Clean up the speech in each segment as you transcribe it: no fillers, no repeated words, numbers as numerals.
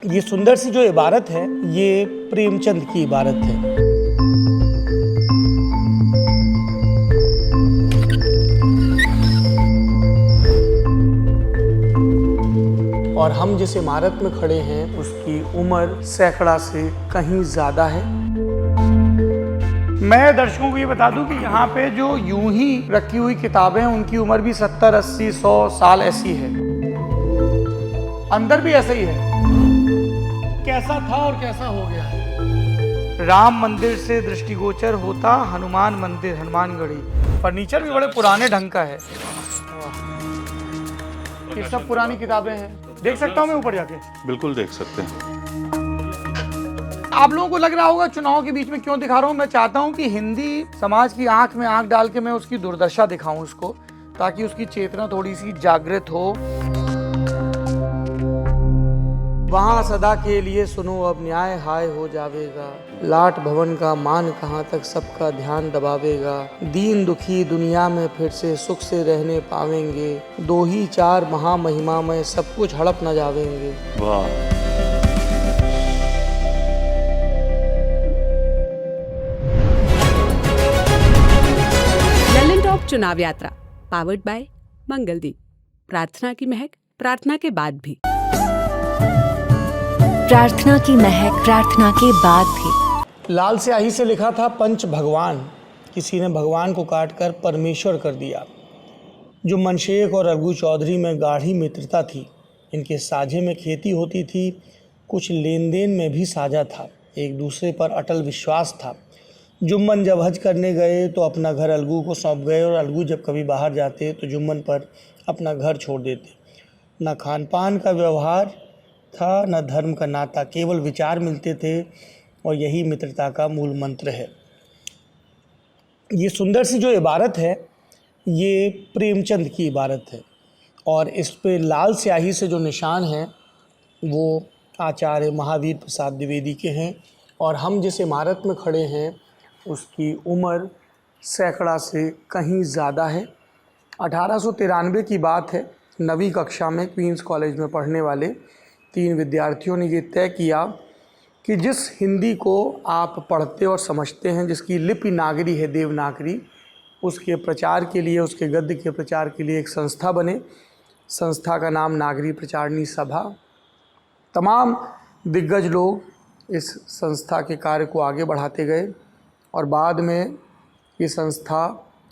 ये सुंदर सी जो इबारत है ये प्रेमचंद की इबारत है। और हम जिस इमारत में खड़े हैं उसकी उम्र सैकड़ा से कहीं ज्यादा है। मैं दर्शकों को ये बता दूं कि यहाँ पे जो यूं ही रखी हुई किताबें हैं उनकी उम्र भी 70, 80, 100 साल ऐसी है। अंदर भी ऐसा ही है, कैसा था और कैसा हो गया है। राम मंदिर से दृष्टिगोचर होता हनुमान मंदिर, हनुमानगढ़ी। फर्नीचर भी बड़े पुराने ढंग का है। ये सब पुरानी किताबें हैं। देख सकता हूँ मैं ऊपर जाके? बिल्कुल देख सकते हैं। आप लोगों को लग रहा होगा चुनाव के बीच में क्यों दिखा रहा हूँ। मैं चाहता हूँ कि हिंदी समाज की आंख में आंख डाल के मैं उसकी दुर्दशा दिखाऊं उसको, ताकि उसकी चेतना थोड़ी सी जागृत हो। वहां सदा के लिए सुनो अब न्याय हाय हो जावेगा, लाट भवन का मान कहाँ तक सबका ध्यान दबावेगा, दीन दुखी दुनिया में फिर से सुख से रहने पावेंगे, दो ही चार महामहिमा में सब कुछ हड़प न जावेंगे। वाह। ललन टॉप चुनाव यात्रा पावर्ड बाय मंगलदीप। प्रार्थना की महक प्रार्थना के बाद भी। प्रार्थना की महक प्रार्थना के बाद भी। लाल स्याही से लिखा था पंच भगवान, किसी ने भगवान को काटकर परमेश्वर कर दिया। जो मनशेख और रघु चौधरी में गाढ़ी मित्रता थी, इनके साझे में खेती होती थी, कुछ लेन देन में भी साझा था, एक दूसरे पर अटल विश्वास था। जुम्मन जब हज करने गए तो अपना घर अलगू को सौंप गए और अलगू जब कभी बाहर जाते तो जुम्मन पर अपना घर छोड़ देते। न खान पान का व्यवहार था, न धर्म का नाता, केवल विचार मिलते थे और यही मित्रता का मूल मंत्र है। ये सुंदर सी जो इबारत है ये प्रेमचंद की इबारत है और इस पे लाल स्याही से जो निशान हैं वो आचार्य महावीर प्रसाद द्विवेदी के हैं। और हम जिस इमारत में खड़े हैं उसकी उम्र सैकड़ा से कहीं ज़्यादा है। 1893 की बात है। 9वीं कक्षा में क्वींस कॉलेज में पढ़ने वाले 3 विद्यार्थियों ने ये तय किया कि जिस हिंदी को आप पढ़ते और समझते हैं, जिसकी लिपि नागरी है देवनागरी, उसके प्रचार के लिए, उसके गद्य के प्रचार के लिए एक संस्था बने। संस्था का नाम नागरी प्रचारणी सभा। तमाम दिग्गज लोग इस संस्था के कार्य को आगे बढ़ाते गए और बाद में ये संस्था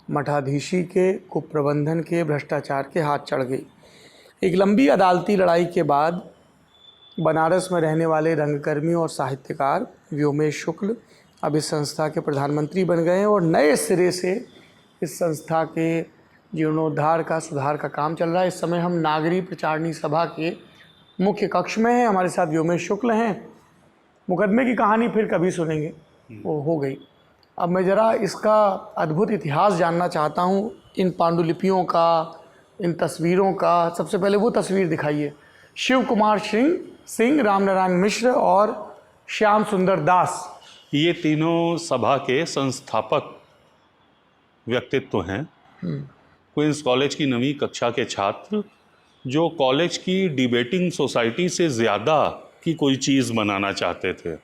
मठाधीशी के, कुप्रबंधन के, भ्रष्टाचार के हाथ चढ़ गई। एक लंबी अदालती लड़ाई के बाद बनारस में रहने वाले रंगकर्मी और साहित्यकार व्योमेश शुक्ल अब इस संस्था के प्रधानमंत्री बन गए हैं और नए सिरे से इस संस्था के जीर्णोद्धार का, सुधार का काम चल रहा है। इस समय हम नागरी प्रचारणी सभा के मुख्य कक्ष में हैं। हमारे साथ व्योमेश शुक्ल हैं। मुकदमे की कहानी फिर कभी सुनेंगे, वो हो गई। अब मैं ज़रा इसका अद्भुत इतिहास जानना चाहता हूँ, इन पांडुलिपियों का, इन तस्वीरों का। सबसे पहले वो तस्वीर दिखाइए। शिव कुमार सिंह, रामनारायण मिश्र और श्याम सुंदर दास। ये तीनों सभा के संस्थापक व्यक्तित्व हैं। क्वींस कॉलेज की 9वीं कक्षा के छात्र जो कॉलेज की डिबेटिंग सोसाइटी से ज़्यादा की कोई चीज़ बनाना चाहते थे।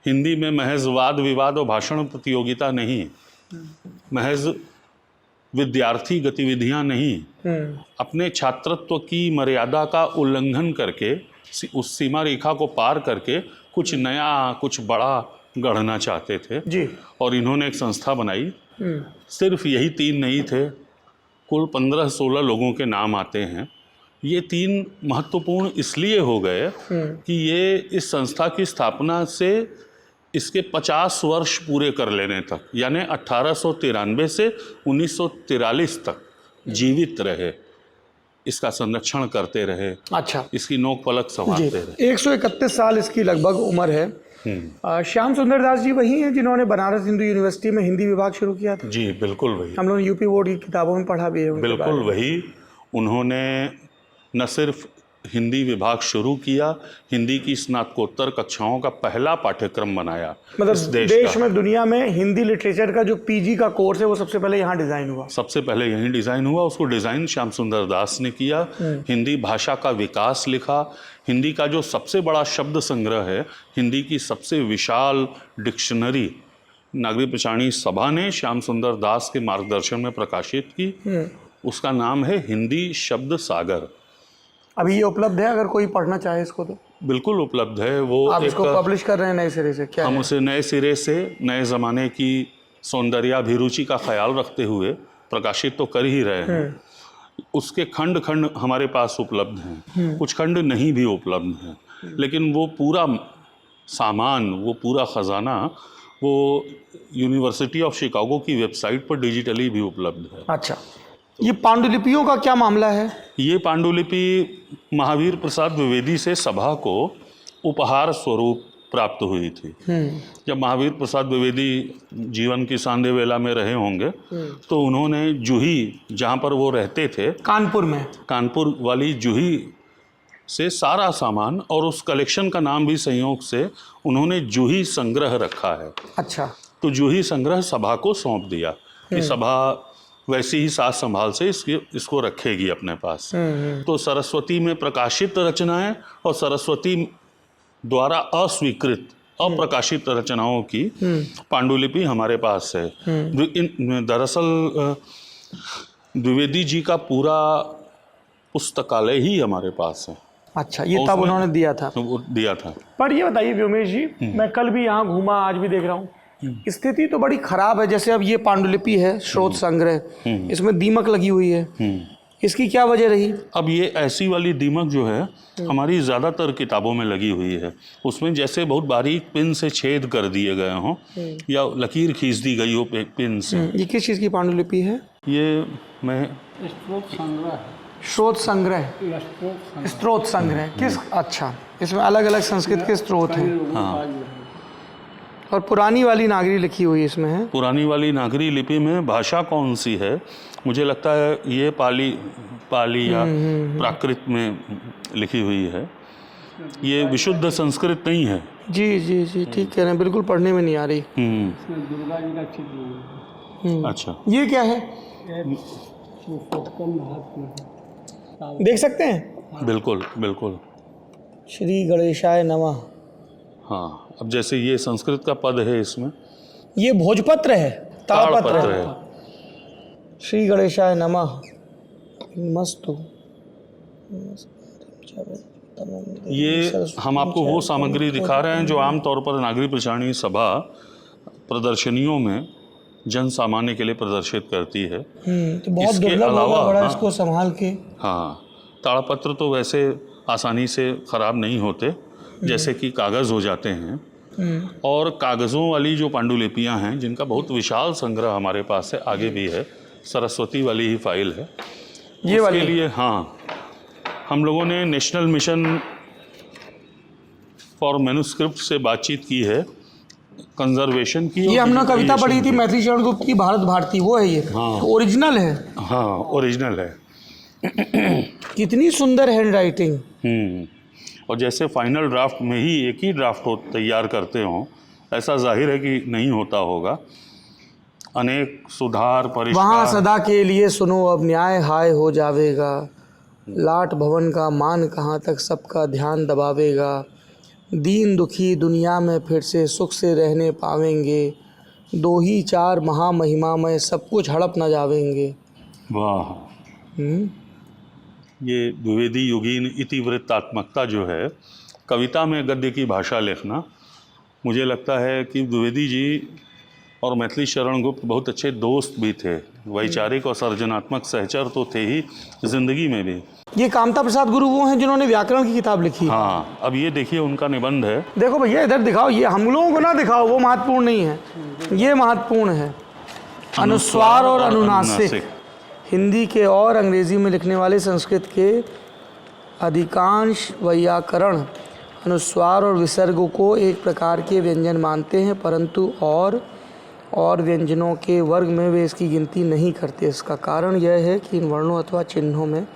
हिंदी में महज वाद विवाद और भाषण प्रतियोगिता नहीं, महज विद्यार्थी गतिविधियां नहीं, अपने छात्रत्व की मर्यादा का उल्लंघन करके, उस सीमा रेखा को पार करके कुछ नया, कुछ बड़ा गढ़ना चाहते थे जी। और इन्होंने एक संस्था बनाई। सिर्फ यही 3 नहीं थे, कुल 15-16 लोगों के नाम आते हैं। ये 3 महत्वपूर्ण इसलिए हो गए कि ये इस संस्था की स्थापना से इसके 50 वर्ष पूरे कर लेने तक, यानी 1893 से 1943 तक जीवित रहे, इसका संरक्षण करते रहे। अच्छा, इसकी नोक पलक संभालते रहे। 131 साल इसकी लगभग उम्र है। श्याम सुंदर दास जी वही हैं जिन्होंने बनारस हिंदू यूनिवर्सिटी में हिंदी विभाग शुरू किया था? जी बिल्कुल वही। हम लोग यूपी बोर्ड की किताबों में पढ़ा भी है। बिल्कुल वही। उन्होंने न सिर्फ हिंदी विभाग शुरू किया, हिंदी की स्नातकोत्तर कक्षाओं का पहला पाठ्यक्रम बनाया। मतलब इस देश का में, दुनिया में हिंदी लिटरेचर का जो पीजी का कोर्स है वो सबसे पहले यहाँ डिजाइन हुआ। सबसे पहले यही डिज़ाइन हुआ। उसको डिज़ाइन श्याम सुंदर दास ने किया। हिंदी भाषा का विकास लिखा। हिंदी का जो सबसे बड़ा शब्द संग्रह है, हिंदी की सबसे विशाल डिक्शनरी नागरी प्रचारणी सभा ने श्याम सुंदर दास के मार्गदर्शन में प्रकाशित की। उसका नाम है हिंदी शब्द सागर। अभी ये उपलब्ध है, अगर कोई पढ़ना चाहे इसको तो? बिल्कुल उपलब्ध है। वो आप इसको पब्लिश कर रहे हैं नए सिरे से? क्या हम है? उसे नए सिरे से नए ज़माने की सौंदर्याभिरुचि का ख्याल रखते हुए प्रकाशित तो कर ही रहे हैं। उसके खंड खंड हमारे पास उपलब्ध हैं, कुछ खंड नहीं भी उपलब्ध हैं, लेकिन वो पूरा सामान, वो पूरा ख़जाना वो यूनिवर्सिटी ऑफ शिकागो की वेबसाइट पर डिजिटली भी उपलब्ध है। अच्छा, ये पांडुलिपियों का क्या मामला है? ये पांडुलिपि महावीर प्रसाद द्विवेदी से सभा को उपहार स्वरूप प्राप्त हुई थी। जब महावीर प्रसाद द्विवेदी जीवन की सांध्य वेला में रहे होंगे तो उन्होंने जूही, जहाँ पर वो रहते थे कानपुर में, कानपुर वाली जूही से सारा सामान, और उस कलेक्शन का नाम भी संयोग से उन्होंने जूही संग्रह रखा है। अच्छा, तो जूही संग्रह सभा को सौंप दिया कि सभा वैसी ही साज संभाल से इसको रखेगी अपने पास। तो सरस्वती में प्रकाशित रचनाएं और सरस्वती द्वारा अस्वीकृत अप्रकाशित रचनाओं की पांडुलिपि हमारे पास है। दरअसल द्विवेदी जी का पूरा पुस्तकालय ही हमारे पास है। अच्छा, ये तब उन्होंने दिया था? वो दिया था। पर ये बताइए व्योमेश जी, मैं कल भी यहाँ घूमा, आज भी देख रहा हूँ, स्थिति तो बड़ी खराब है। जैसे अब ये पांडुलिपि है, स्रोत संग्रह, इसमें दीमक लगी हुई है, इसकी क्या वजह रही? अब ये ऐसी वाली दीमक जो है हमारी ज़्यादातर किताबों में लगी हुई है। उसमें जैसे बहुत बारीक पिन से छेद कर दिए गए हों या लकीर खींच दी गई हो पिन से। ये किस चीज़ की पांडुलिपि है? ये मैं स्रोत संग्रह, स्रोत संग्रह किस? अच्छा, इसमें अलग अलग संस्कृत के स्रोत हैं। हाँ, और पुरानी वाली नागरी लिखी हुई इसमें है। पुरानी वाली नागरी लिपि में भाषा कौन सी है? मुझे लगता है ये पाली या प्राकृत में लिखी हुई है। ये विशुद्ध संस्कृत नहीं है। जी जी जी, ठीक कह रहे हैं, बिल्कुल पढ़ने में नहीं आ रही। दुर्गा जी का चित्र। अच्छा, ये क्या है? देख सकते हैं? बिल्कुल बिल्कुल। श्री गणेशाय नमः। हाँ, अब जैसे ये संस्कृत का पद है, इसमें ये भोजपत्र है, ताड़पत्र ताड़पत्र है। है। श्री गणेशाय नमः। मस्तु। ये हम आपको वो सामग्री दिखा रहे हैं जो आमतौर पर नागरी प्रचारणी सभा प्रदर्शनियों में जन सामान्य के लिए प्रदर्शित करती है। तो बहुत इसके दुर्लभ होगा, अलावा, बड़ा हाँ, इसको संभाल के। हाँ, ताड़पत्र तो वैसे आसानी से ख़राब नहीं होते जैसे कि कागज़ हो जाते हैं। और कागज़ों वाली जो पांडुलिपियाँ हैं जिनका बहुत विशाल संग्रह हमारे पास है, आगे भी है, सरस्वती वाली ही फाइल है ये वाली के लिए। हाँ, हम लोगों ने नेशनल मिशन फॉर मैन्युस्क्रिप्ट से बातचीत की है, कंजर्वेशन की। ये हमने कविता पढ़ी थी मैथिली शरण गुप्त की, भारत भारती, वो है ये। हाँ, तो ओरिजिनल है। हाँ, ओरिजिनल है। कितनी सुंदर हैंड राइटिंग। और जैसे फाइनल ड्राफ्ट में ही एक ही ड्राफ्ट हो तैयार करते हों, ऐसा जाहिर है कि नहीं होता होगा। अनेक सुधार परिष्कार। वहाँ सदा के लिए सुनो अब न्याय हाय हो जावेगा, लाट भवन का मान कहाँ तक सबका ध्यान दबावेगा, दीन दुखी दुनिया में फिर से सुख से रहने पावेंगे, दो ही चार महामहिमा में सब कुछ हड़प न जावेंगे। वाह, ये द्विवेदी युगीन इतिवृत्तात्मकता जो है, कविता में गद्य की भाषा लिखना, मुझे लगता है कि द्विवेदी जी और मैथिली शरण गुप्त बहुत अच्छे दोस्त भी थे। वैचारिक और सर्जनात्मक सहचर तो थे ही जिंदगी में भी। ये कामता प्रसाद गुरु वो हैं जिन्होंने व्याकरण की किताब लिखी। हाँ, अब ये देखिए उनका निबंध है। देखो भैया, इधर दिखाओ, ये हम लोगों को ना दिखाओ, वो महत्वपूर्ण नहीं है, ये महत्वपूर्ण है। अनुस्वार और अनुनासिक हिंदी के और अंग्रेजी में लिखने वाले संस्कृत के अधिकांश वैयाकरण अनुस्वार और विसर्ग को एक प्रकार के व्यंजन मानते हैं, परंतु और व्यंजनों के वर्ग में वे इसकी गिनती नहीं करते। इसका कारण यह है कि इन वर्णों अथवा चिन्हों में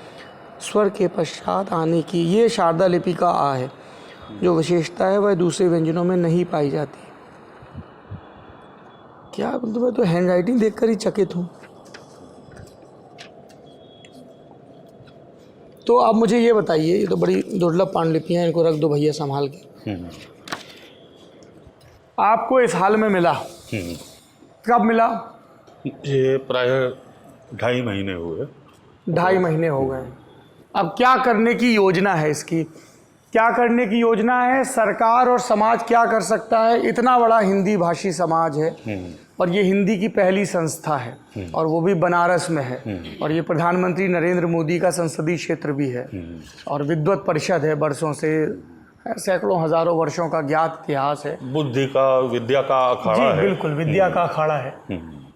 स्वर के पश्चात आने की ये शारदा लिपि का आ है। जो विशेषता है वह दूसरे व्यंजनों में नहीं पाई जाती। क्या मतलब, मैं तो हैंड राइटिंग देखकर ही चकित हूँ। तो आप मुझे ये बताइए, ये तो बड़ी दुर्लभ पांडुलिपियाँ, इनको रख दो भैया संभाल के। आपको इस हाल में मिला, कब मिला? ये प्राय 2.5 महीने हुए। 2.5 महीने हो गए। अब क्या करने की योजना है इसकी? क्या करने की योजना है? सरकार और समाज क्या कर सकता है? इतना बड़ा हिंदी भाषी समाज है और ये हिंदी की पहली संस्था है और वो भी बनारस में है और ये प्रधानमंत्री नरेंद्र मोदी का संसदीय क्षेत्र भी है और विद्वत परिषद है, बरसों से, सैकड़ों हजारों वर्षों का ज्ञात इतिहास है। बुद्धि का, विद्या का अखाड़ा है। बिल्कुल, विद्या का अखाड़ा है।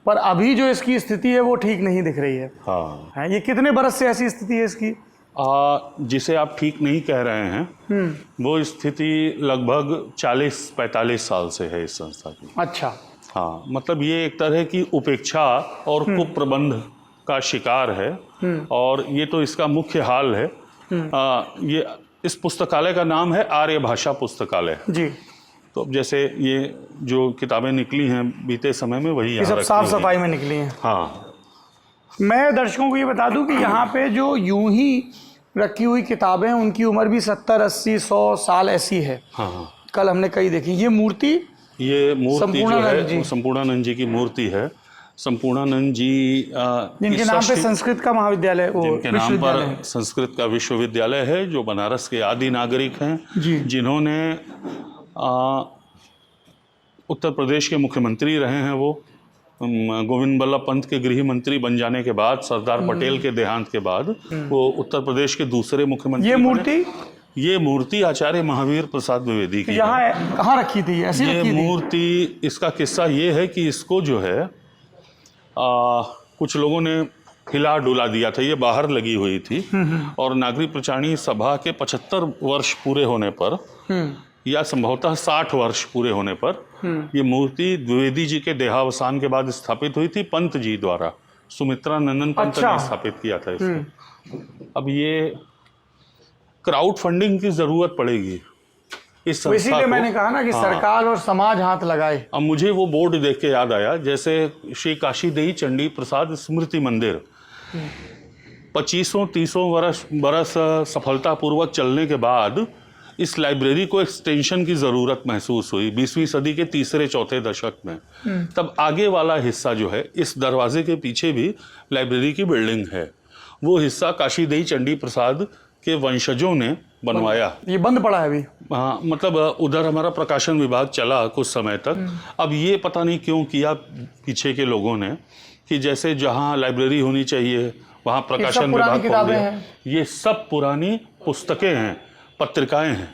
पर अभी जो इसकी स्थिति है वो ठीक नहीं दिख रही है। हाँ, ये कितने बरस से ऐसी स्थिति है इसकी? जिसे आप ठीक नहीं कह रहे हैं वो स्थिति लगभग 40-45 साल से है इस संस्था की। अच्छा। हाँ, मतलब ये एक तरह की उपेक्षा और कुप्रबंध का शिकार है और ये तो इसका मुख्य हाल है। ये इस पुस्तकालय का नाम है आर्य भाषा पुस्तकालय जी। तो अब जैसे ये जो किताबें निकली हैं बीते समय में वही ये सब साफ सफाई में निकली हैं। हाँ, मैं दर्शकों को ये बता दूं कि यहाँ पे जो यूं ही रखी हुई किताबें हैं उनकी उम्र भी 70, 80, 100 साल ऐसी है। हाँ, कल हमने कई देखी। ये मूर्ति जो है वो संपूर्णानंद जी की मूर्ति है। संपूर्णानंद जी जिनके नाम पे संस्कृत का महाविद्यालय, जिनके नाम पर संस्कृत का विश्वविद्यालय है, जो बनारस के आदि नागरिक हैं, जिन्होंने उत्तर प्रदेश के मुख्यमंत्री रहे हैं। वो गोविंद बल्लभ पंत के गृह मंत्री बन जाने के बाद, सरदार पटेल के देहांत के बाद वो उत्तर प्रदेश के दूसरे मुख्यमंत्री। ये मूर्ति आचार्य महावीर प्रसाद द्विवेदी की यहाँ कहाँ रखी थी? ऐसी ये मूर्ति, इसका किस्सा ये है कि इसको जो है कुछ लोगों ने हिला डुला दिया था। ये बाहर लगी हुई थी और नागरिक प्रचारणी सभा के 75 वर्ष पूरे होने पर या संभवतः 60 वर्ष पूरे होने पर ये मूर्ति द्विवेदी जी के देहावसान के बाद स्थापित हुई थी, पंत जी द्वारा। सुमित्रा नंदन पंत ने स्थापित किया था इसको। अब ये क्राउड फंडिंग की जरूरत पड़ेगी इस संस्था को। इसीलिए मैंने कहा ना कि सरकार और समाज हाथ लगाए। अब मुझे वो बोर्ड देख के याद आया, जैसे श्री काशी देई चंडी प्रसाद स्मृति मंदिर 2500-30 बरस सफलतापूर्वक चलने के बाद इस लाइब्रेरी को एक्सटेंशन की ज़रूरत महसूस हुई 20वीं सदी के तीसरे-चौथे दशक में। तब आगे वाला हिस्सा जो है, इस दरवाजे के पीछे भी लाइब्रेरी की बिल्डिंग है, वो हिस्सा काशी देई चंडी प्रसाद के वंशजों ने बनवाया। ये बंद पड़ा है अभी। हाँ, मतलब उधर हमारा प्रकाशन विभाग चला कुछ समय तक। अब ये पता नहीं क्यों किया पीछे के लोगों ने कि जैसे जहाँ लाइब्रेरी होनी चाहिए वहाँ प्रकाशन विभाग खोल दिया। ये सब पुरानी पुस्तकें हैं, पत्रिकाएं हैं।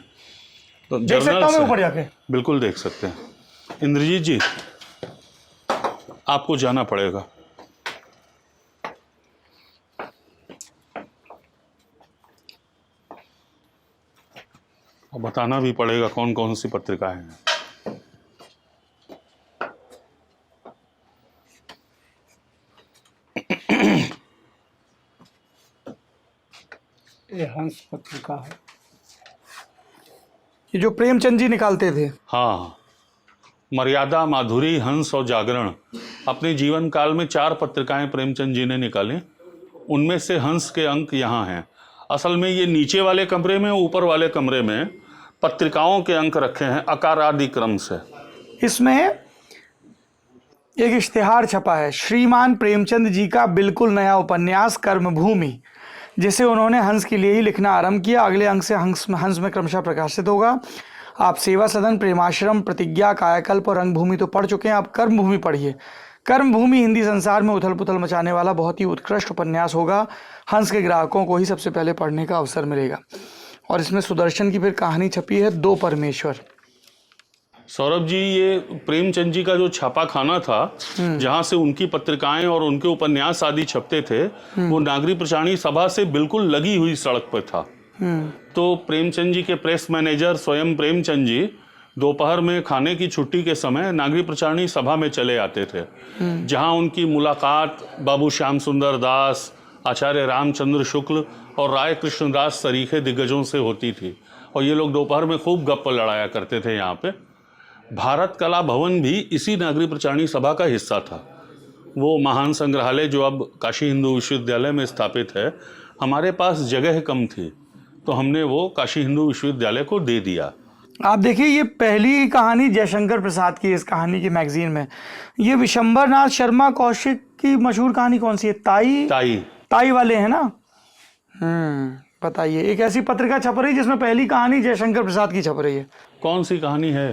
तो देख सकता हूं मैं ऊपर जाके? बिल्कुल देख सकते हैं। इंद्रजीत जी, आपको जाना पड़ेगा। और बताना भी पड़ेगा कौन कौन सी पत्रिकाएं हैं। ये हंस पत्रिका है। ये जो प्रेमचंद जी निकालते थे। हाँ, मर्यादा, माधुरी, हंस और जागरण। अपने जीवन काल में 4 पत्रिकाएं प्रेमचंद जी ने निकाली। उनमें से हंस के अंक यहाँ हैं। असल में ये नीचे वाले कमरे में, ऊपर वाले कमरे में पत्रिकाओं के अंक रखे हैं आकारादि क्रम से। इसमें एक इश्तिहार छपा है, श्रीमान प्रेमचंद जी का बिल्कुल नया उपन्यास कर्मभूमि, जिसे उन्होंने हंस के लिए ही लिखना आरंभ किया। अगले अंक से हंस में क्रमशः प्रकाशित होगा। आप सेवा सदन, प्रेमाश्रम, प्रतिज्ञा, कायाकल्प और रंगभूमि तो पढ़ चुके हैं, आप कर्मभूमि पढ़िए। कर्मभूमि हिंदी संसार में उथल पुथल मचाने वाला बहुत ही उत्कृष्ट उपन्यास होगा। हंस के ग्राहकों को ही सबसे पहले पढ़ने का अवसर मिलेगा। और इसमें सुदर्शन की फिर कहानी छपी है, 2 परमेश्वर। सौरभ जी, ये प्रेमचंद जी का जो छापाखाना था, जहां से उनकी पत्रिकाएं और उनके उपन्यास आदि छपते थे, वो नागरिक प्रचारणी सभा से बिल्कुल लगी हुई सड़क पर था। तो प्रेमचंद जी के प्रेस मैनेजर स्वयं प्रेमचंद जी दोपहर में खाने की छुट्टी के समय नागरिक प्रचारणी सभा में चले आते थे, जहां उनकी मुलाकात बाबू श्याम सुंदर दास, आचार्य रामचंद्र शुक्ल और राय कृष्णदास सरीखे दिग्गजों से होती थी, और ये लोग दोपहर में खूब गप्प लड़ाया करते थे यहाँ पे। भारत कला भवन भी इसी नागरी प्रचारणी सभा का हिस्सा था। वो महान संग्रहालय जो अब काशी हिंदू विश्वविद्यालय में स्थापित है, हमारे पास जगह कम थी तो हमने वो काशी हिंदू विश्वविद्यालय को दे दिया। आप देखिए, ये पहली कहानी जयशंकर प्रसाद की इस कहानी की मैगजीन में। ये विशंबर नाथ शर्मा कौशिक की मशहूर कहानी कौन सी है? ताई वाले हैं ना। बताइए, एक ऐसी पत्रिका छप रही है जिसमें पहली कहानी जयशंकर प्रसाद की छप रही है। कौन सी कहानी है?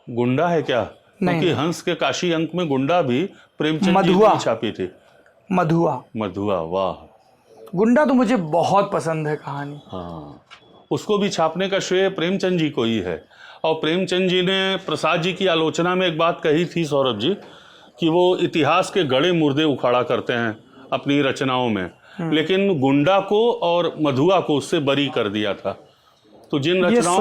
गुंडा है क्या? क्योंकि हंस के काशी अंक में गुंडा भी प्रेमचंद जी ने छापी थी। मधुआ, वाह। गुंडा तो मुझे बहुत पसंद है कहानी। हाँ, उसको भी छापने का श्रेय प्रेमचंद जी को ही है। और प्रेमचंद जी ने प्रसाद जी की आलोचना में एक बात कही थी, सौरभ जी, कि वो इतिहास के गड़े मुर्दे उखाड़ा करते हैं अपनी रचनाओं में, लेकिन गुंडा को और मधुआ को उससे बरी कर दिया था। तो जिन रचनाओं,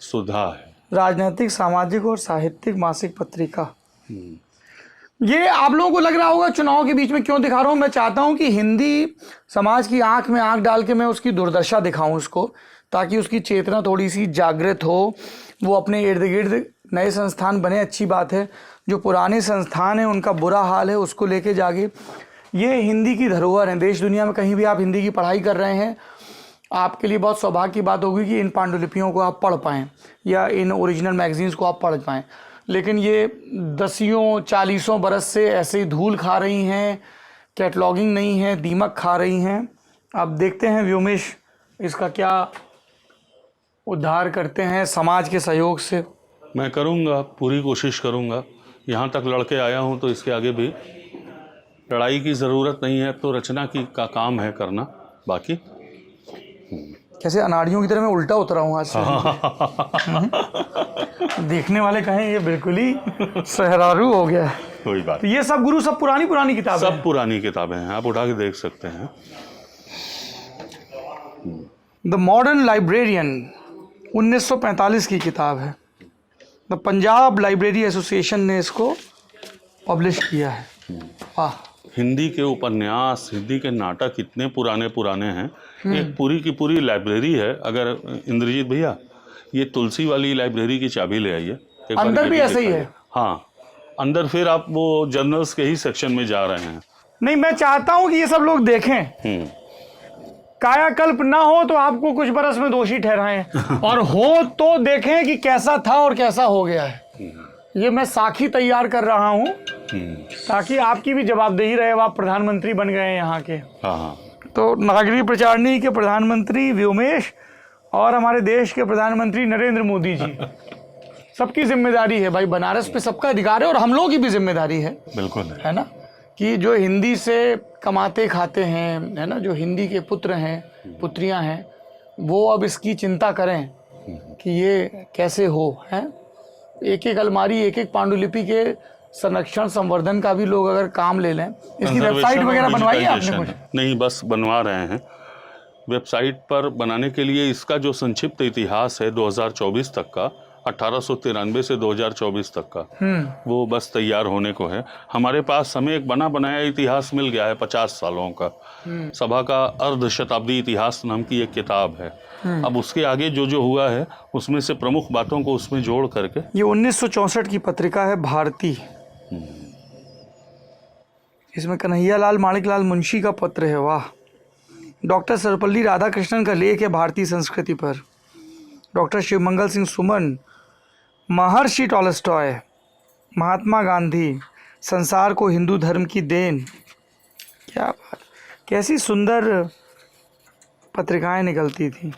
सुधा है राजनीतिक, सामाजिक और साहित्यिक मासिक पत्रिका। ये आप लोगों को लग रहा होगा चुनाव के बीच में क्यों दिखा रहा हूँ। मैं चाहता हूँ कि हिंदी समाज की आंख में आंख डाल के मैं उसकी दुर्दशा दिखाऊं उसको, ताकि उसकी चेतना थोड़ी सी जागृत हो, वो अपने इर्द गिर्द नए संस्थान बने, अच्छी बात है। जो पुराने संस्थान हैं उनका बुरा हाल है, उसको लेके जागे। ये हिंदी की धरोहर है। देश दुनिया में कहीं भी आप हिंदी की पढ़ाई कर रहे हैं, आपके लिए बहुत सौभाग्य की बात होगी कि इन पांडुलिपियों को आप पढ़ पाएँ या इन ओरिजिनल मैगजीन्स को आप पढ़ पाएँ। लेकिन ये 10-40 बरस से ऐसे ही धूल खा रही हैं, कैटलॉगिंग नहीं है, दीमक खा रही हैं। अब देखते हैं व्योमेश इसका क्या उद्धार करते हैं समाज के सहयोग से। मैं करूँगा, पूरी कोशिश करूँगा। यहाँ तक लड़के आया हूँ तो इसके आगे भी लड़ाई की ज़रूरत नहीं है। तो रचना की का काम है करना। बाकी कैसे अनाड़ियों की तरह मैं उल्टा उतरा हूँ आज से। देखने वाले कहें ये बिल्कुल ही सहरारू हो गया है। कोई बात। तो ये सब गुरु सब पुरानी किताबें, सब पुरानी किताबें हैं, आप उठा के देख सकते हैं। द मॉडर्न लाइब्रेरियन 1945 की किताब है। द पंजाब लाइब्रेरी एसोसिएशन ने इसको पब्लिश किया है। वाह। हिंदी के उपन्यास, हिंदी के नाटक इतने पुराने हैं। एक पूरी की पूरी लाइब्रेरी है। अगर इंद्रजीत भैया ये तुलसी वाली लाइब्रेरी की चाबी ले आइए। अंदर भी ऐसे ही है। हाँ, अंदर फिर आप वो जर्नल्स के ही सेक्शन में जा रहे हैं। नहीं, मैं चाहता हूं कि ये सब लोग देखें। कायाकल्प ना हो तो आपको कुछ बरस में दोषी ठहराएं, और हो तो देखें कि कैसा था और कैसा हो गया है। ये मैं साखी तैयार कर रहा हूं ताकि आपकी भी जवाबदेही रहे। आप प्रधानमंत्री बन गए हैं यहाँ के। हाँ। तो नागरी प्रचारणी के प्रधानमंत्री व्योमेश और हमारे देश के प्रधानमंत्री नरेंद्र मोदी जी, सबकी जिम्मेदारी है भाई। बनारस पे सबका अधिकार है और हम लोगों की भी जिम्मेदारी है। बिल्कुल है ना, कि जो हिंदी से कमाते खाते हैं, है ना, जो हिंदी के पुत्र हैं, पुत्रियां हैं, वो अब इसकी चिंता करें कि ये कैसे हो। है एक अलमारी, एक पांडुलिपि के संरक्षण संवर्धन का भी लोग अगर काम ले लें। इसकी वेबसाइट वगैरह बनवाई है आपने कुछ? नहीं, बस बनवा रहे हैं। वेबसाइट पर बनाने के लिए इसका जो संक्षिप्त इतिहास है 2024 तक का, 1893 से 2024 तक का, वो बस तैयार होने को है। हमारे पास हमें एक बना बनाया इतिहास मिल गया है 50 सालों का। सभा का अर्ध शताब्दी इतिहास नाम की एक किताब है। अब उसके आगे जो हुआ है उसमें से प्रमुख बातों को उसमें जोड़ करके। ये 1964 की पत्रिका है भारती। इसमें कन्हैयालाल माणिकलाल मुंशी का पत्र है। वाह। डॉक्टर सर्वपल्ली राधाकृष्णन का लेख है भारतीय संस्कृति पर। डॉक्टर शिवमंगल सिंह सुमन, महर्षि टॉलस्टॉय, महात्मा गांधी, संसार को हिंदू धर्म की देन। क्या बात, कैसी सुंदर पत्रिकाएं निकलती थी।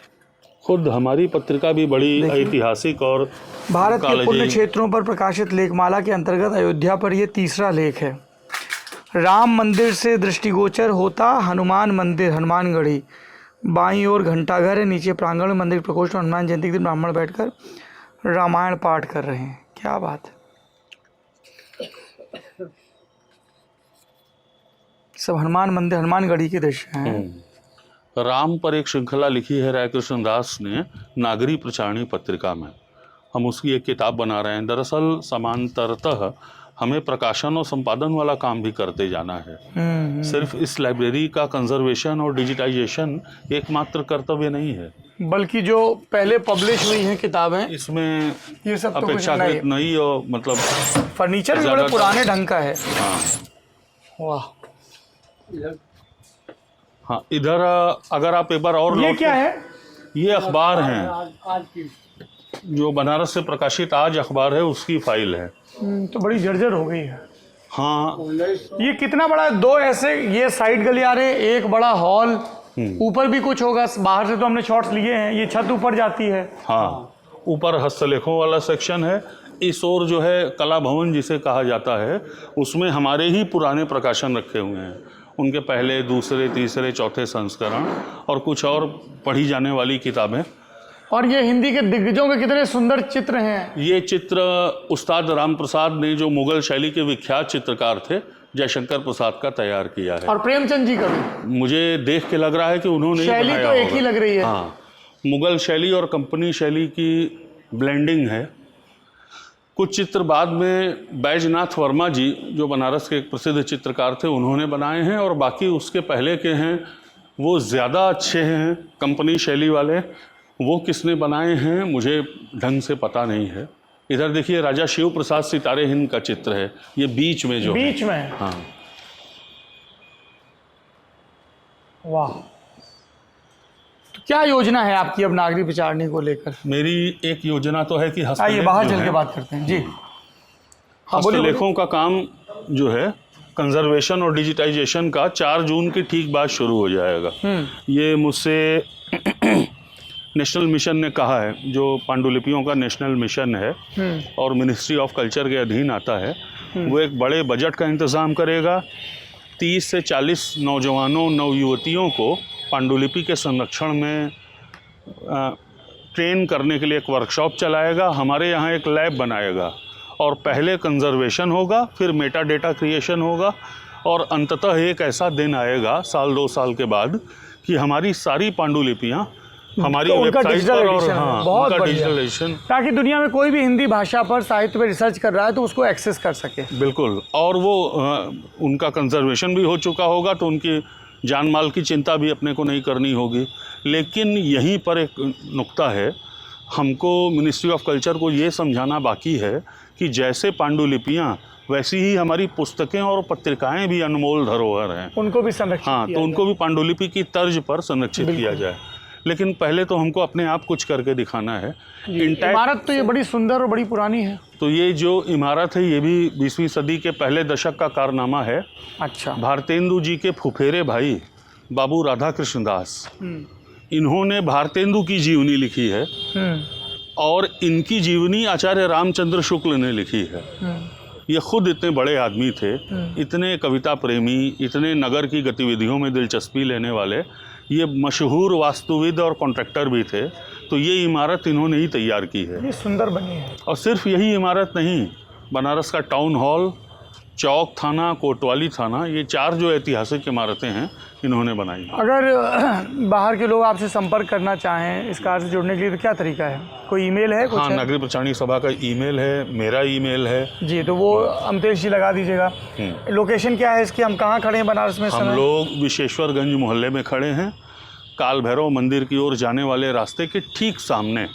खुद हमारी पत्रिका भी बड़ी ऐतिहासिक और भारत के पुण्य क्षेत्रों पर प्रकाशित लेखमाला के अंतर्गत अयोध्या पर यह तीसरा लेख है। राम मंदिर से दृष्टिगोचर होता हनुमान मंदिर, हनुमानगढ़ी, बाईं ओर घंटाघर है, नीचे प्रांगण में मंदिर प्रकोष्ठ, हनुमान जयंती के दिन ब्राह्मण बैठकर रामायण पाठ कर रहे हैं। क्या बात है। सब हनुमान मंदिर, हनुमानगढ़ी के दृश्य हैं। राम पर एक श्रृंखला लिखी है राय कृष्णदास ने नागरी प्रचारणी पत्रिका में। हम उसकी एक किताब बना रहे हैं। दरअसल समांतरतः हमें प्रकाशन और संपादन वाला काम भी करते जाना है। सिर्फ इस लाइब्रेरी का कंजर्वेशन और डिजिटाइजेशन एकमात्र कर्तव्य नहीं है, बल्कि जो पहले पब्लिश हुई हैं किताबें, इसमें ये सब तो कुछ अपेक्षाकृत नई और मतलब फर्नीचर भी बड़े पुराने ढंग का है। हाँ वाह, हाँ, इधर अगर आप एक बार और ये लौट क्या है? ये अखबार हैं, आज की जो बनारस से प्रकाशित आज अखबार है उसकी फाइल है। तो बड़ी जर्जर हो गई है। हाँ, ये कितना बड़ा है? दो ऐसे ये साइड गलियारे, एक बड़ा हॉल, ऊपर भी कुछ होगा। बाहर से तो हमने शॉट्स लिए हैं, ये छत ऊपर जाती है। हाँ, ऊपर हस्तलेखों वाला सेक्शन है। इस ओर जो है कला भवन जिसे कहा जाता है, उसमें हमारे ही पुराने प्रकाशन रखे हुए हैं, उनके पहले, दूसरे, तीसरे, चौथे संस्करण और कुछ और पढ़ी जाने वाली किताबें। और ये हिंदी के दिग्गजों के कितने सुंदर चित्र हैं। ये चित्र उस्ताद राम प्रसाद ने, जो मुगल शैली के विख्यात चित्रकार थे, जयशंकर प्रसाद का तैयार किया है। और प्रेमचंद जी का भी मुझे देख के लग रहा है कि उन्होंने शैली तो एक ही लग रही है। हाँ, मुगल शैली और कंपनी शैली की ब्लेंडिंग है। कुछ चित्र बाद में बैजनाथ वर्मा जी, जो बनारस के एक प्रसिद्ध चित्रकार थे, उन्होंने बनाए हैं, और बाकी उसके पहले के हैं वो ज़्यादा अच्छे हैं। कंपनी शैली वाले वो किसने बनाए हैं मुझे ढंग से पता नहीं है। इधर देखिए, राजा शिव प्रसाद सितारे हिंद का चित्र है, ये बीच में जो बीच में। हाँ, वाह, तो क्या योजना है आपकी अब नागरी विचारणी को लेकर? मेरी एक योजना तो है कि आइए बाहर चल के बात करते हैं जी। हाँ, बोलिए। हस्तलेखों का काम जो है कंजर्वेशन और डिजिटाइजेशन का 4 जून के ठीक बाद शुरू हो जाएगा। ये मुझसे नेशनल मिशन ने कहा है, जो पांडुलिपियों का नेशनल मिशन है और मिनिस्ट्री ऑफ कल्चर के अधीन आता है। वो एक बड़े बजट का इंतज़ाम करेगा। 30 से 40 नौजवानों, नवयुवतियों को पांडुलिपि के संरक्षण में ट्रेन करने के लिए एक वर्कशॉप चलाएगा। हमारे यहाँ एक लैब बनाएगा, और पहले कंजर्वेशन होगा, फिर मेटा डेटा क्रिएशन होगा, और अंततः एक ऐसा दिन आएगा 1-2 साल के बाद कि हमारी सारी पांडुलिपियाँ हमारी तो उनका वेबसाइट पर, और डिजिटलाइजेशन हाँ, बहुत उनका बढ़िया, डिजिटलाइजेशन, ताकि दुनिया में कोई भी हिंदी भाषा पर, साहित्य पर रिसर्च कर रहा है तो उसको एक्सेस कर सके। बिल्कुल। और वो उनका कंजर्वेशन भी हो चुका होगा, तो उनकी जान माल की चिंता भी अपने को नहीं करनी होगी। लेकिन यहीं पर एक नुक्ता है, हमको मिनिस्ट्री ऑफ कल्चर को ये समझाना बाकी है कि जैसे पांडुलिपियाँ, वैसी ही हमारी पुस्तकें और पत्रिकाएं भी अनमोल धरोहर हैं, उनको भी संरक्षित हाँ, किया तो उनको भी पांडुलिपि की तर्ज पर संरक्षित किया जाए। लेकिन पहले तो हमको अपने आप कुछ करके दिखाना है। इमारत तो ये बड़ी सुंदर और बड़ी पुरानी है। तो ये जो इमारत है, ये भी 20वीं सदी के पहले दशक का कारनामा है। अच्छा। भारतेंदु जी के फुफेरे भाई बाबू राधा कृष्ण दास, इन्होंने भारतेंदु की जीवनी लिखी है, और इनकी जीवनी आचार्य रामचंद्र शुक्ल ने लिखी है। ये खुद इतने बड़े आदमी थे, इतने कविता प्रेमी, इतने नगर की गतिविधियों में दिलचस्पी लेने वाले, ये मशहूर वास्तुविद और कॉन्ट्रैक्टर भी थे। तो ये इमारत इन्होंने ही तैयार की है। ये सुंदर बनी है। और सिर्फ यही इमारत नहीं, बनारस का टाउन हॉल, चौक थाना, कोतवाली थाना, ये 4 जो ऐतिहासिक इमारतें हैं, इन्होंने बनाई। अगर बाहर के लोग आपसे संपर्क करना चाहें इस कार्य से जुड़ने के लिए, तो क्या तरीका है? कोई ईमेल है? हाँ, नागरिक प्रचारणी सभा का ईमेल है, मेरा ईमेल है जी, तो वो अमतेश जी लगा दीजिएगा। लोकेशन क्या है इसकी? हम कहाँ खड़े हैं बनारस में? हम लोग विश्वेश्वरगंज मोहल्ले में खड़े हैं, काल भैरव मंदिर की ओर जाने वाले रास्ते के ठीक सामने,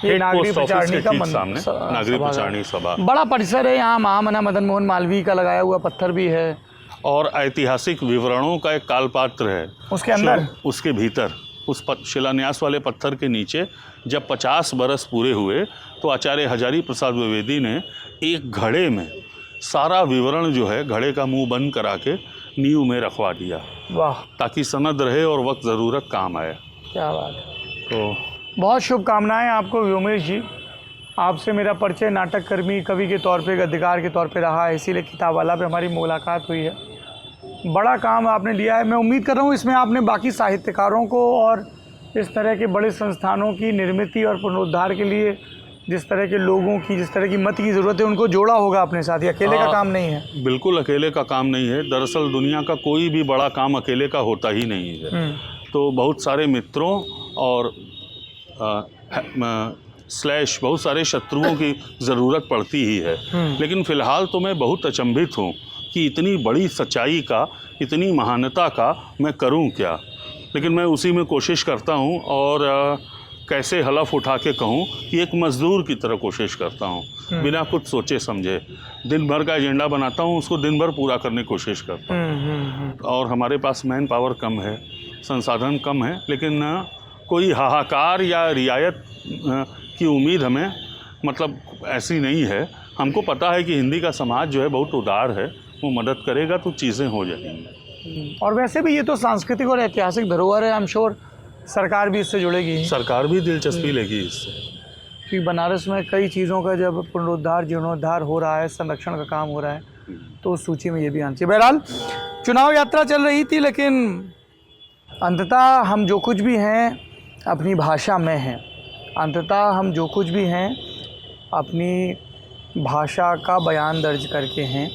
नागरिक प्रचारणी का सामने नागरिक प्रचारणी सभा। बड़ा परिसर है यहाँ, महामना मदन मोहन मालवीय का लगाया हुआ पत्थर भी है, और ऐतिहासिक विवरणों का एक कालपात्र है उसके अंदर, उसके भीतर, उस शिलान्यास वाले पत्थर के नीचे। जब 50 बरस पूरे हुए तो आचार्य हजारी प्रसाद द्विवेदी ने एक घड़े में सारा विवरण जो है, घड़े का मुंह बंद करा के नींव में रखवा दिया। वाह, ताकि सनद रहे और वक्त ज़रूरत काम आए। क्या बात है। तो बहुत शुभकामनाएं आपको व्योमेश जी। आपसे मेरा परिचय नाटक कर्मी, कवि के तौर पे, गद्यकार के तौर पे रहा है, इसीलिए किताबवाला पे हमारी मुलाकात हुई है। बड़ा काम आपने लिया है। मैं उम्मीद कर रहा हूँ इसमें आपने बाकी साहित्यकारों को और इस तरह के बड़े संस्थानों की निर्मित और पुनरुद्धार के लिए जिस तरह के लोगों की, जिस तरह की मत की ज़रूरत है, उनको जोड़ा होगा अपने साथ। ये अकेले का काम नहीं है। बिल्कुल अकेले का काम नहीं है। दरअसल दुनिया का कोई भी बड़ा काम अकेले का होता ही नहीं है। तो बहुत सारे मित्रों और स्लैश बहुत सारे शत्रुओं की ज़रूरत पड़ती ही है। लेकिन फ़िलहाल तो मैं बहुत अचंभित हूँ कि इतनी बड़ी सच्चाई का, इतनी महानता का मैं करूँ क्या। लेकिन मैं उसी में कोशिश करता हूँ और कैसे हलफ उठा के कहूँ कि एक मज़दूर की तरह कोशिश करता हूँ, बिना कुछ सोचे समझे। दिन भर का एजेंडा बनाता हूँ, उसको दिन भर पूरा करने की कोशिश करता हूँ। और हमारे पास मैन पावर कम है, संसाधन कम है, लेकिन कोई हाहाकार या रियायत की उम्मीद हमें मतलब ऐसी नहीं है। हमको पता है कि हिंदी का समाज जो है बहुत उदार है, वो मदद करेगा तो चीज़ें हो जाएंगी। और वैसे भी ये तो सांस्कृतिक और ऐतिहासिक धरोहर है, आई एम श्योर सरकार भी इससे जुड़ेगी। सरकार भी दिलचस्पी लेगी इससे, कि बनारस में कई चीज़ों का जब पुनरुद्धार जीर्णोद्धार हो रहा है, संरक्षण का काम हो रहा है, तो उस सूची में ये भी आना चाहिए। बहरहाल चुनाव यात्रा चल रही थी, लेकिन अंततः हम जो कुछ भी हैं अपनी भाषा में हैं, अंततः हम जो कुछ भी हैं अपनी भाषा का बयान दर्ज करके हैं।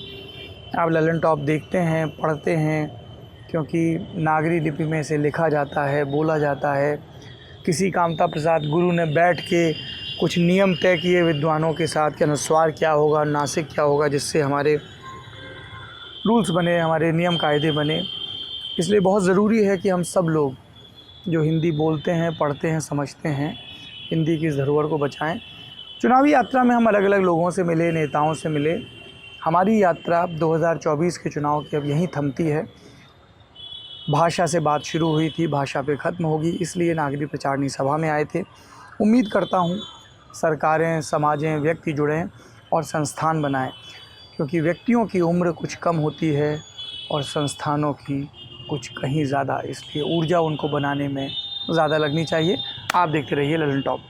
आप ललन टॉप देखते हैं, पढ़ते हैं, क्योंकि नागरी लिपि में इसे लिखा जाता है, बोला जाता है। किसी कामता प्रसाद गुरु ने बैठ के कुछ नियम तय किए विद्वानों के साथ कि अनुस्वार क्या होगा, नासिक क्या होगा, जिससे हमारे रूल्स बने, हमारे नियम कायदे बने। इसलिए बहुत ज़रूरी है कि हम सब लोग जो हिंदी बोलते हैं, पढ़ते हैं, समझते हैं, हिंदी की इस धरोहर को बचाएं। चुनावी यात्रा में हम अलग अलग लोगों से मिले, नेताओं से मिले। हमारी यात्रा 2024 के चुनाव की अब यहीं थमती है। भाषा से बात शुरू हुई थी, भाषा पे ख़त्म होगी, इसलिए नागरिक प्रचारणी सभा में आए थे। उम्मीद करता हूँ सरकारें, समाजें, व्यक्ति जुड़ें और संस्थान बनाएं, क्योंकि व्यक्तियों की उम्र कुछ कम होती है और संस्थानों की कुछ कहीं ज़्यादा, इसलिए ऊर्जा उनको बनाने में ज़्यादा लगनी चाहिए। आप देखते रहिए ललन टॉप।